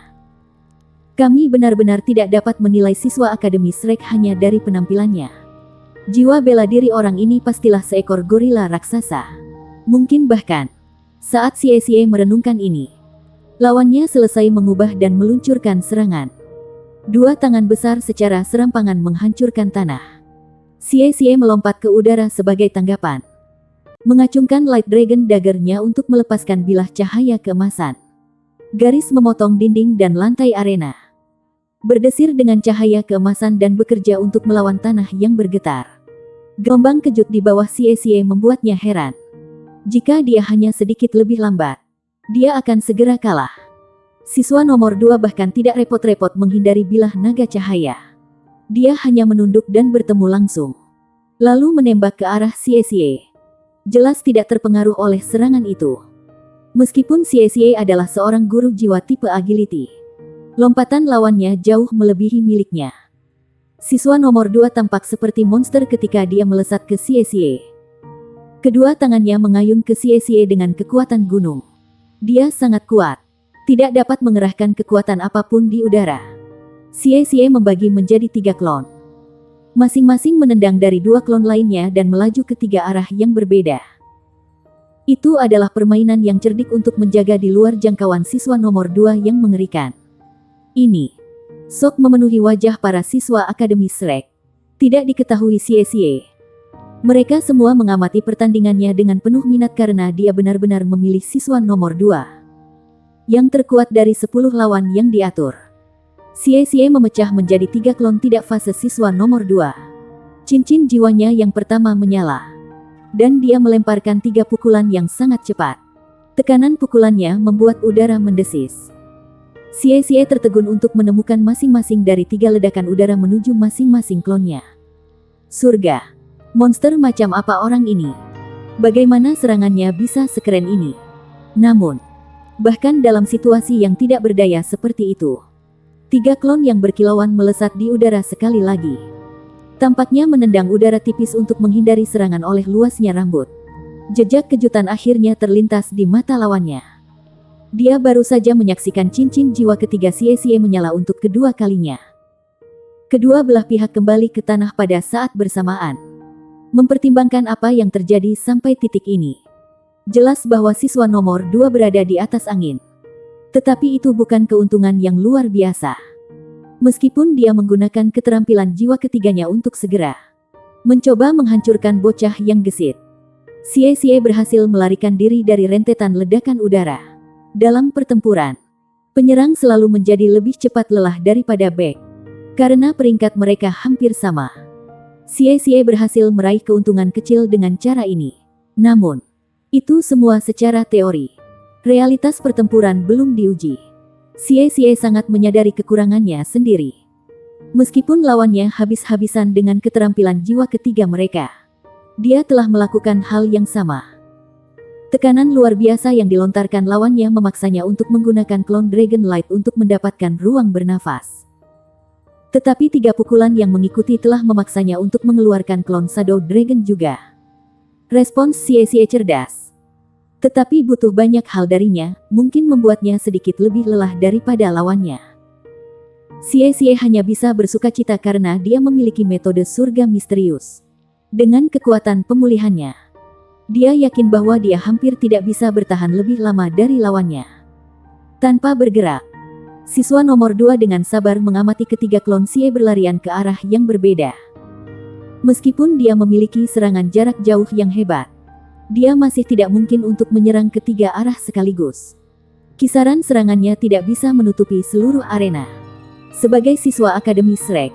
Kami benar-benar tidak dapat menilai siswa Akademi Shrek hanya dari penampilannya. Jiwa bela diri orang ini pastilah seekor gorila raksasa. Mungkin bahkan, saat Xie merenungkan ini, lawannya selesai mengubah dan meluncurkan serangan. 2 tangan besar secara serampangan menghancurkan tanah. Xie melompat ke udara sebagai tanggapan. Mengacungkan Light Dragon Dagger-nya untuk melepaskan bilah cahaya keemasan. Garis memotong dinding dan lantai arena. Berdesir dengan cahaya keemasan dan bekerja untuk melawan tanah yang bergetar. Gelombang kejut di bawah Xie membuatnya heran. Jika dia hanya sedikit lebih lambat, dia akan segera kalah. Siswa nomor 2 bahkan tidak repot-repot menghindari bilah naga cahaya. Dia hanya menunduk dan bertemu langsung. Lalu menembak ke arah Xie. Jelas tidak terpengaruh oleh serangan itu. Meskipun Xie adalah seorang guru jiwa tipe agility, lompatan lawannya jauh melebihi miliknya. Siswa nomor 2 tampak seperti monster ketika dia melesat ke Xie. Kedua tangannya mengayun ke Xie dengan kekuatan gunung. Dia sangat kuat, tidak dapat mengerahkan kekuatan apapun di udara. Xie membagi menjadi 3 klon. Masing-masing menendang dari 2 klon lainnya dan melaju ke 3 arah yang berbeda. Itu adalah permainan yang cerdik untuk menjaga di luar jangkauan siswa nomor 2 yang mengerikan. Ini sok memenuhi wajah para siswa Akademi Shrek. Tidak diketahui Xie. Mereka semua mengamati pertandingannya dengan penuh minat karena dia benar-benar memilih siswa nomor 2 yang terkuat dari 10 lawan yang diatur. Xie memecah menjadi 3 klon tidak fase siswa nomor 2. Cincin jiwanya yang pertama menyala, dan dia melemparkan 3 pukulan yang sangat cepat. Tekanan pukulannya membuat udara mendesis. Xie tertegun untuk menemukan masing-masing dari 3 ledakan udara menuju masing-masing klonnya. Surga! Monster macam apa orang ini? Bagaimana serangannya bisa sekeren ini? Namun, bahkan dalam situasi yang tidak berdaya seperti itu, 3 klon yang berkilauan melesat di udara sekali lagi. Tampaknya menendang udara tipis untuk menghindari serangan oleh luasnya rambut. Jejak kejutan akhirnya terlintas di mata lawannya. Dia baru saja menyaksikan cincin jiwa ketiga Xie menyala untuk kedua kalinya. Kedua belah pihak kembali ke tanah pada saat bersamaan. Mempertimbangkan apa yang terjadi sampai titik ini, jelas bahwa siswa nomor 2 berada di atas angin. Tetapi itu bukan keuntungan yang luar biasa. Meskipun dia menggunakan keterampilan jiwa ketiganya untuk segera mencoba menghancurkan bocah yang gesit, Xie berhasil melarikan diri dari rentetan ledakan udara. Dalam pertempuran, penyerang selalu menjadi lebih cepat lelah daripada back. Karena peringkat mereka hampir sama, Xie berhasil meraih keuntungan kecil dengan cara ini. Namun, itu semua secara teori. Realitas pertempuran belum diuji. Xie sangat menyadari kekurangannya sendiri. Meskipun lawannya habis-habisan dengan keterampilan jiwa ketiga mereka, dia telah melakukan hal yang sama. Tekanan luar biasa yang dilontarkan lawannya memaksanya untuk menggunakan klon Dragon Light untuk mendapatkan ruang bernafas. Tetapi 3 pukulan yang mengikuti telah memaksanya untuk mengeluarkan klon Shadow Dragon juga. Respons Xie cerdas. Tetapi butuh banyak hal darinya, mungkin membuatnya sedikit lebih lelah daripada lawannya. Xie hanya bisa bersukacita karena dia memiliki metode surga misterius. Dengan kekuatan pemulihannya, dia yakin bahwa dia hampir tidak bisa bertahan lebih lama dari lawannya. Tanpa bergerak, siswa nomor 2 dengan sabar mengamati ketiga klon Xie berlarian ke arah yang berbeda. Meskipun dia memiliki serangan jarak jauh yang hebat, dia masih tidak mungkin untuk menyerang ketiga arah sekaligus. Kisaran serangannya tidak bisa menutupi seluruh arena. Sebagai siswa Akademi Shrek,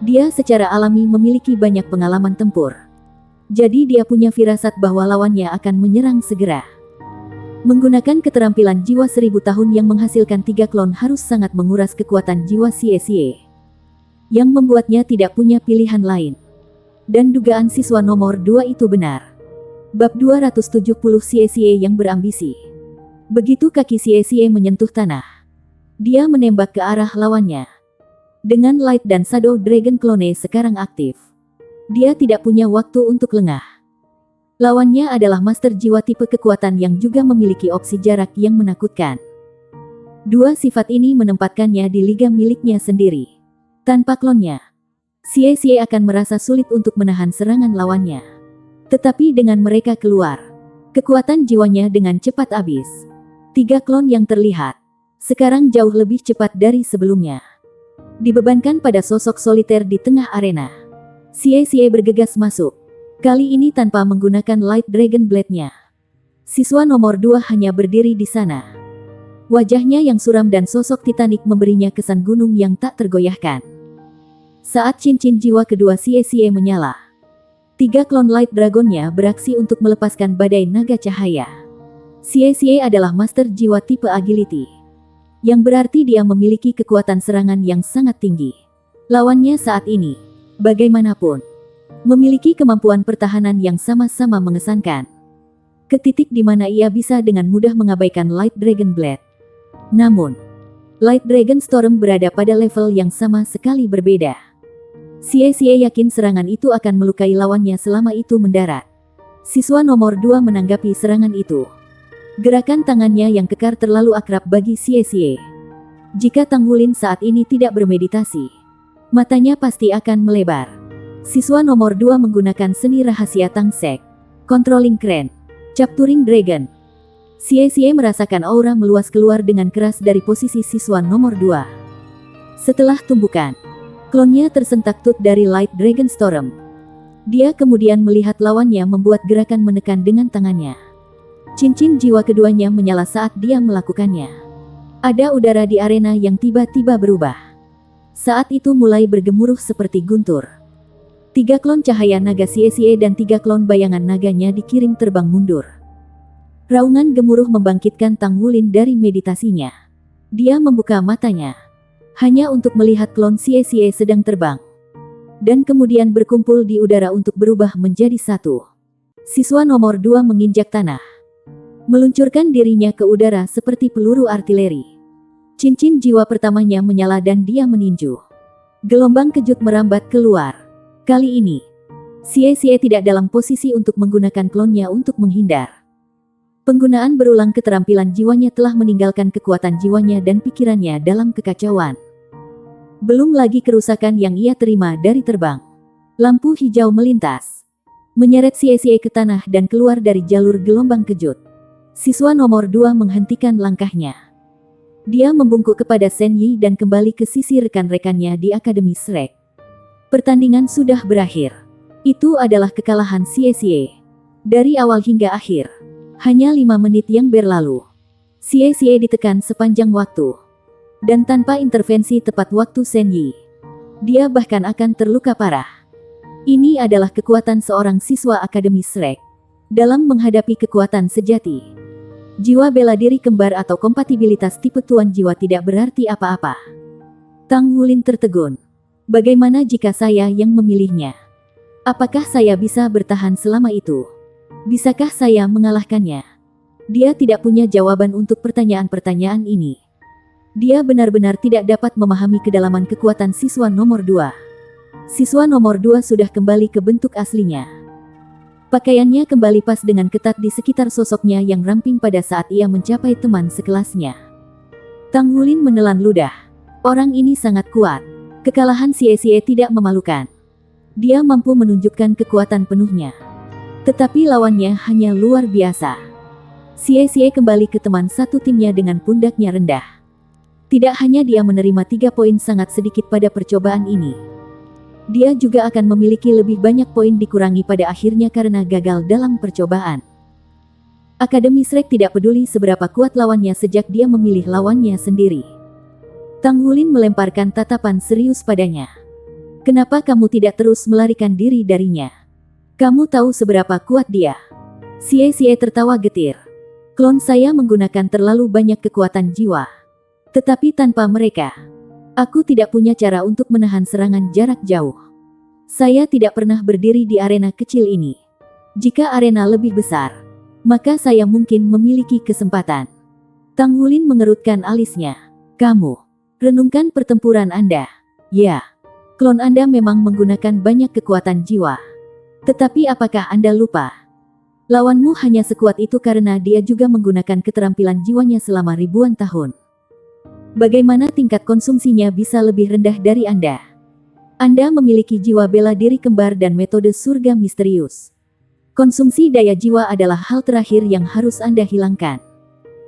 dia secara alami memiliki banyak pengalaman tempur. Jadi dia punya firasat bahwa lawannya akan menyerang segera. Menggunakan keterampilan jiwa 1000 tahun yang menghasilkan 3 klon harus sangat menguras kekuatan jiwa Xie, yang membuatnya tidak punya pilihan lain. Dan dugaan siswa nomor 2 itu benar. Bab 270 Xie yang berambisi. Begitu kaki Xie menyentuh tanah, dia menembak ke arah lawannya. Dengan Light dan Shadow Dragon Clone sekarang aktif, dia tidak punya waktu untuk lengah. Lawannya adalah master jiwa tipe kekuatan yang juga memiliki opsi jarak yang menakutkan. Dua sifat ini menempatkannya di liga miliknya sendiri. Tanpa klonnya, Xie akan merasa sulit untuk menahan serangan lawannya. Tetapi dengan mereka keluar, kekuatan jiwanya dengan cepat habis. 3 klon yang terlihat sekarang jauh lebih cepat dari sebelumnya. Dibebankan pada sosok soliter di tengah arena, Xie bergegas masuk. Kali ini tanpa menggunakan Light Dragon Blade-nya. Siswa nomor 2 hanya berdiri di sana. Wajahnya yang suram dan sosok titanik memberinya kesan gunung yang tak tergoyahkan. Saat cincin jiwa kedua Xie menyala, 3 klon Light Dragon-nya beraksi untuk melepaskan badai naga cahaya. Xie adalah master jiwa tipe agility, yang berarti dia memiliki kekuatan serangan yang sangat tinggi. Lawannya saat ini, bagaimanapun, memiliki kemampuan pertahanan yang sama-sama mengesankan. Ke titik di mana ia bisa dengan mudah mengabaikan Light Dragon Blade. Namun, Light Dragon Storm berada pada level yang sama sekali berbeda. Xie yakin serangan itu akan melukai lawannya selama itu mendarat. Siswa nomor 2 menanggapi serangan itu. Gerakan tangannya yang kekar terlalu akrab bagi Xie. Jika Tang Wulin saat ini tidak bermeditasi, matanya pasti akan melebar. Siswa nomor 2 menggunakan seni rahasia Tang Sek, Controlling Crane, Capturing Dragon. Xie merasakan aura meluas keluar dengan keras dari posisi siswa nomor 2. Setelah tumbukan, klonnya tersentak tut dari Light Dragon Storm. Dia kemudian melihat lawannya membuat gerakan menekan dengan tangannya. Cincin jiwa keduanya menyala saat dia melakukannya. Ada udara di arena yang tiba-tiba berubah. Saat itu mulai bergemuruh seperti guntur. 3 klon cahaya naga Xie dan 3 klon bayangan naganya dikirim terbang mundur. Raungan gemuruh membangkitkan Tang Wulin dari meditasinya. Dia membuka matanya hanya untuk melihat klon Xie sedang terbang, dan kemudian berkumpul di udara untuk berubah menjadi satu. Siswa nomor 2 menginjak tanah, meluncurkan dirinya ke udara seperti peluru artileri. Cincin jiwa pertamanya menyala dan dia meninju. Gelombang kejut merambat keluar. Kali ini, Xie tidak dalam posisi untuk menggunakan klonnya untuk menghindar. Penggunaan berulang keterampilan jiwanya telah meninggalkan kekuatan jiwanya dan pikirannya dalam kekacauan. Belum lagi kerusakan yang ia terima dari terbang. Lampu hijau melintas, menyeret Xie ke tanah dan keluar dari jalur gelombang kejut. Siswa nomor 2 menghentikan langkahnya. Dia membungkuk kepada Shen Yi dan kembali ke sisi rekan-rekannya di Akademi Shrek. Pertandingan sudah berakhir. Itu adalah kekalahan Xie. Dari awal hingga akhir, hanya 5 menit yang berlalu. Xie ditekan sepanjang waktu, dan tanpa intervensi tepat waktu Shen Yi, Dia bahkan akan terluka parah. Ini adalah kekuatan seorang siswa Akademi Shrek dalam menghadapi kekuatan sejati. Jiwa bela diri kembar atau kompatibilitas tipe tuan jiwa tidak berarti apa-apa. Tang Wulin tertegun. Bagaimana jika saya yang memilihnya? Apakah saya bisa bertahan selama itu? Bisakah saya mengalahkannya? Dia tidak punya jawaban untuk pertanyaan-pertanyaan ini. Dia benar-benar tidak dapat memahami kedalaman kekuatan siswa nomor 2. Siswa nomor 2 sudah kembali ke bentuk aslinya. Pakaiannya kembali pas dengan ketat di sekitar sosoknya yang ramping pada saat ia mencapai teman sekelasnya. Tang Wulin menelan ludah. Orang ini sangat kuat. Kekalahan Xie tidak memalukan. Dia mampu menunjukkan kekuatan penuhnya. Tetapi lawannya hanya luar biasa. Xie kembali ke teman satu timnya dengan pundaknya rendah. Tidak hanya dia menerima 3 poin sangat sedikit pada percobaan ini. Dia juga akan memiliki lebih banyak poin dikurangi pada akhirnya karena gagal dalam percobaan. Akademi Shrek tidak peduli seberapa kuat lawannya sejak dia memilih lawannya sendiri. Tang Wulin melemparkan tatapan serius padanya. Kenapa kamu tidak terus melarikan diri darinya? Kamu tahu seberapa kuat dia? Xie tertawa getir. Klon saya menggunakan terlalu banyak kekuatan jiwa. Tetapi tanpa mereka, aku tidak punya cara untuk menahan serangan jarak jauh. Saya tidak pernah berdiri di arena kecil ini. Jika arena lebih besar, maka saya mungkin memiliki kesempatan. Tang Wulin mengerutkan alisnya. Kamu, renungkan pertempuran Anda. Ya, klon Anda memang menggunakan banyak kekuatan jiwa. Tetapi apakah Anda lupa? Lawanmu hanya sekuat itu karena dia juga menggunakan keterampilan jiwanya selama ribuan tahun. Bagaimana tingkat konsumsinya bisa lebih rendah dari Anda? Anda memiliki jiwa bela diri kembar dan metode surga misterius. Konsumsi daya jiwa adalah hal terakhir yang harus Anda hilangkan.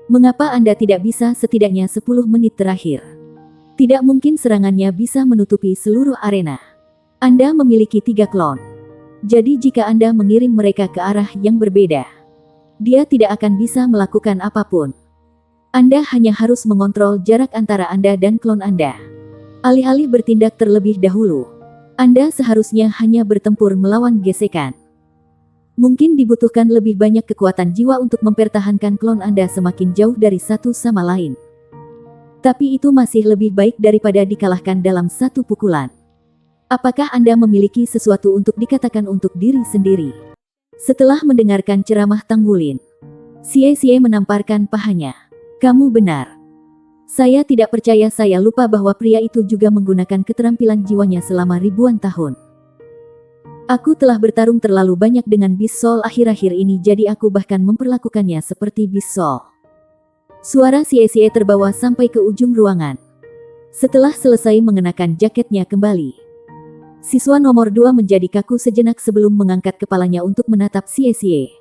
Mengapa Anda tidak bisa setidaknya 10 menit terakhir? Tidak mungkin serangannya bisa menutupi seluruh arena. Anda memiliki 3 klon. Jadi jika Anda mengirim mereka ke arah yang berbeda, dia tidak akan bisa melakukan apapun. Anda hanya harus mengontrol jarak antara Anda dan klon Anda. Alih-alih bertindak terlebih dahulu, Anda seharusnya hanya bertempur melawan gesekan. Mungkin dibutuhkan lebih banyak kekuatan jiwa untuk mempertahankan klon Anda semakin jauh dari satu sama lain. Tapi itu masih lebih baik daripada dikalahkan dalam satu pukulan. Apakah Anda memiliki sesuatu untuk dikatakan untuk diri sendiri? Setelah mendengarkan ceramah Tang Wulin, Xie menamparkan pahanya. Kamu benar. Saya tidak percaya saya lupa bahwa pria itu juga menggunakan keterampilan jiwanya selama ribuan tahun. Aku telah bertarung terlalu banyak dengan Beast Soul akhir-akhir ini jadi aku bahkan memperlakukannya seperti Beast Soul. Suara Xie terbawa sampai ke ujung ruangan. Setelah selesai mengenakan jaketnya kembali, siswa nomor 2 menjadi kaku sejenak sebelum mengangkat kepalanya untuk menatap Xie.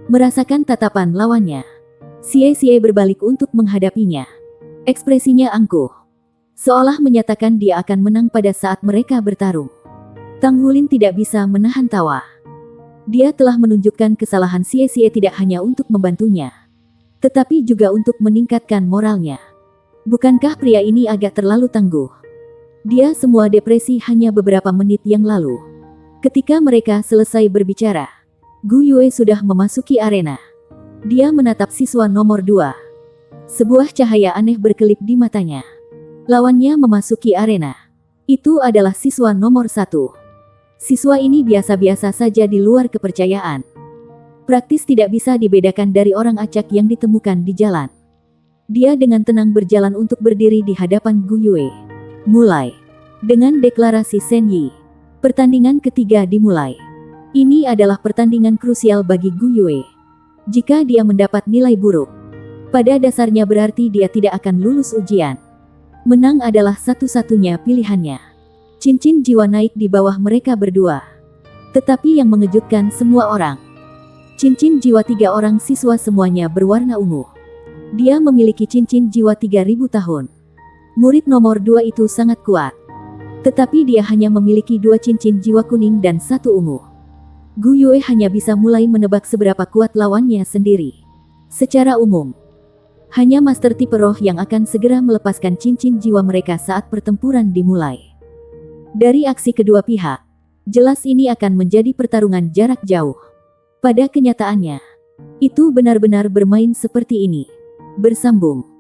Merasakan tatapan lawannya, Xie berbalik untuk menghadapinya. Ekspresinya angkuh, seolah menyatakan dia akan menang pada saat mereka bertarung. Tang Wulin tidak bisa menahan tawa. Dia telah menunjukkan kesalahan Xie tidak hanya untuk membantunya, tetapi juga untuk meningkatkan moralnya. Bukankah pria ini agak terlalu tangguh? Dia semua depresi hanya beberapa menit yang lalu. Ketika mereka selesai berbicara, Gu Yue sudah memasuki arena. Dia menatap siswa nomor 2. Sebuah cahaya aneh berkelip di matanya. Lawannya memasuki arena. Itu adalah siswa nomor 1. Siswa ini biasa-biasa saja di luar kepercayaan. Praktis tidak bisa dibedakan dari orang acak yang ditemukan di jalan. Dia dengan tenang berjalan untuk berdiri di hadapan Gu Yue. Mulai. Dengan deklarasi Shen Yi, pertandingan ketiga dimulai. Ini adalah pertandingan krusial bagi Gu Yue. Jika dia mendapat nilai buruk, pada dasarnya berarti dia tidak akan lulus ujian. Menang adalah satu-satunya pilihannya. Cincin jiwa naik di bawah mereka berdua. Tetapi yang mengejutkan semua orang, cincin jiwa 3 orang siswa semuanya berwarna ungu. Dia memiliki cincin jiwa 3000 tahun. Murid nomor 2 itu sangat kuat. Tetapi dia hanya memiliki 2 cincin jiwa kuning dan 1 ungu. Gu Yue hanya bisa mulai menebak seberapa kuat lawannya sendiri. Secara umum, hanya master tipe roh yang akan segera melepaskan cincin jiwa mereka saat pertempuran dimulai. Dari aksi kedua pihak, jelas ini akan menjadi pertarungan jarak jauh. Pada kenyataannya, itu benar-benar bermain seperti ini. Bersambung.